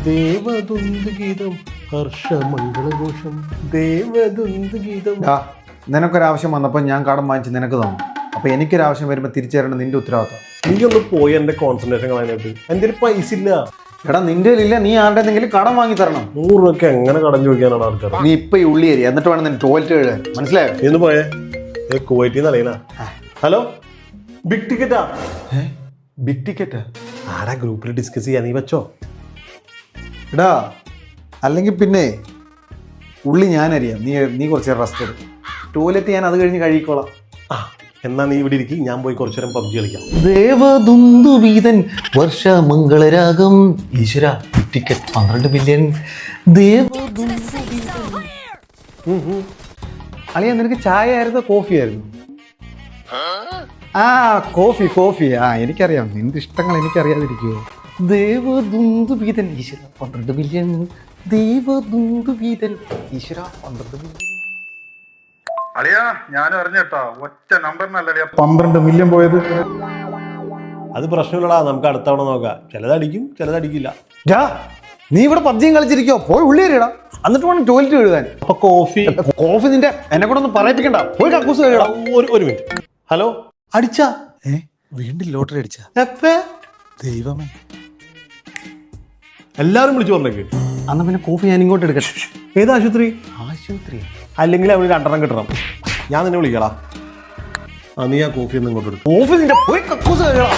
ദേവദുന്ദുഗീതം ഹർഷമംഗളഘോഷം ദേവദുന്ദുഗീതം. നിനക്കൊരാവശ്യം വന്നപ്പോൾ ഞാൻ കടം വാങ്ങിച്ച് നിനക്ക് തന്നു. അപ്പോൾ എനിക്കൊരാവശ്യം വരുമ്പോൾ തിരിച്ചു തരേണ്ട നിന്റെ ഉത്തരവാദിത്തം. നീ ഒന്ന് പോയി എൻ്റെ കോൺസെൻട്രേഷൻ കളയാനായിട്ട്. എൻ്റെ പൈസ ഇല്ല. എടാ നിന്റെ ഇല്ല, നീ ആരുടെ എന്തെങ്കിലും കടം വാങ്ങി തരണം. 100 രൂപയ്ക്ക് എങ്ങനെ കടം ചോദിക്കാനാണ് ആൾക്കാർ? നീ ഇപ്പൊ ഈ ഉള്ളി ഏരി എന്നിട്ട് വേണം നിന്റെ ടോയ്ലറ്റ് കഴുകാൻ. മനസ്സിലായോ? എന്ന് പോയേ കുവൈറ്റിൽ നിന്ന് അലീന. ഹലോ, ബിഗ് ടിക്കറ്റാ? ബിഗ് ടിക്കറ്റ് ആരാ ഗ്രൂപ്പിൽ ഡിസ്കസ് ചെയ്യാൻ? നീ വെച്ചോ. എടാ അല്ലെങ്കിൽ പിന്നെ ഉള്ളി ഞാനറിയാം. നീ കുറച്ച് നേരം റെസ്റ്റ് എടുക്കും. ടോയ്ലറ്റ് ഞാൻ അത് കഴിഞ്ഞ് കഴുകിക്കോളാം. ആ എന്നാ നീ ഇവിടെ ഇരിക്കും, ഞാൻ പോയി കുറച്ചു നേരം പബ്ജി കളിക്കാം. ദേവദുന്ദുവീതൻ വർഷമംഗളരാഗം ഈശ്വര ടിക്കറ്റ് 12 ബില്യൺ. അളിയ നിനക്ക് ചായ ആയിരുന്നോ കോഫി ആയിരുന്നു? ആ കോഫി. ആ എനിക്കറിയാം, നിന്റെ ഇഷ്ടങ്ങൾ എനിക്കറിയാതിരിക്കുമോ? ദേവദുന്ദുവീതൻ ഈശ്വര 12 ബില്യൺ. ദേവദുന്ദുവീതൻ ഈശ്വര 12 ബില്യൺ. അളിയാ ഞാൻ അറിഞ്ഞേട്ടാ, ഒറ്റ നമ്പറിനല്ല 12 മില്യൺ പോയത്. അത് പ്രശ്നമില്ലടാ, നമുക്ക് അടുത്ത തവണ നോക്കാം. ചിലതടിക്കും ചിലതടിക്കില്ല. നീ ഇവിടെ പബ്ജിയും കളിച്ചിരിക്കോ? പോയി ഉള്ളി എറിയടാ, എന്നിട്ട് വേണം ടോയ്ലറ്റ് കഴുകാൻ. അപ്പൊ കോഫി നിന്റെ എന്നെ കൂടെ ഒന്നും പറയിപ്പിക്കണ്ട. പോയി കക്കൂസ് കഴുകടാ. ഒരു മിനിറ്റ്. ഹലോ, അടിച്ചാ? വീണ്ടും ലോട്ടറി അടിച്ച ദൈവമേ. എല്ലാരും വിളിച്ചു പറഞ്ഞേക്ക്. അന്ന് പിന്നെ കോഫി ഞാൻ ഇങ്ങോട്ട് എടുക്കട്ടെ. ഏത് ആശുപത്രി? അല്ലെങ്കിൽ അവന് 2 എണ്ണം കിട്ടണം. ഞാൻ നിന്നെ വിളിക്കടാ. നീ ആ കോഫി ഒന്നും ഇങ്ങോട്ട് എടുക്കും. കോഫി നിന്റെ പോയി കക്കൂസ് കഴുകടാ.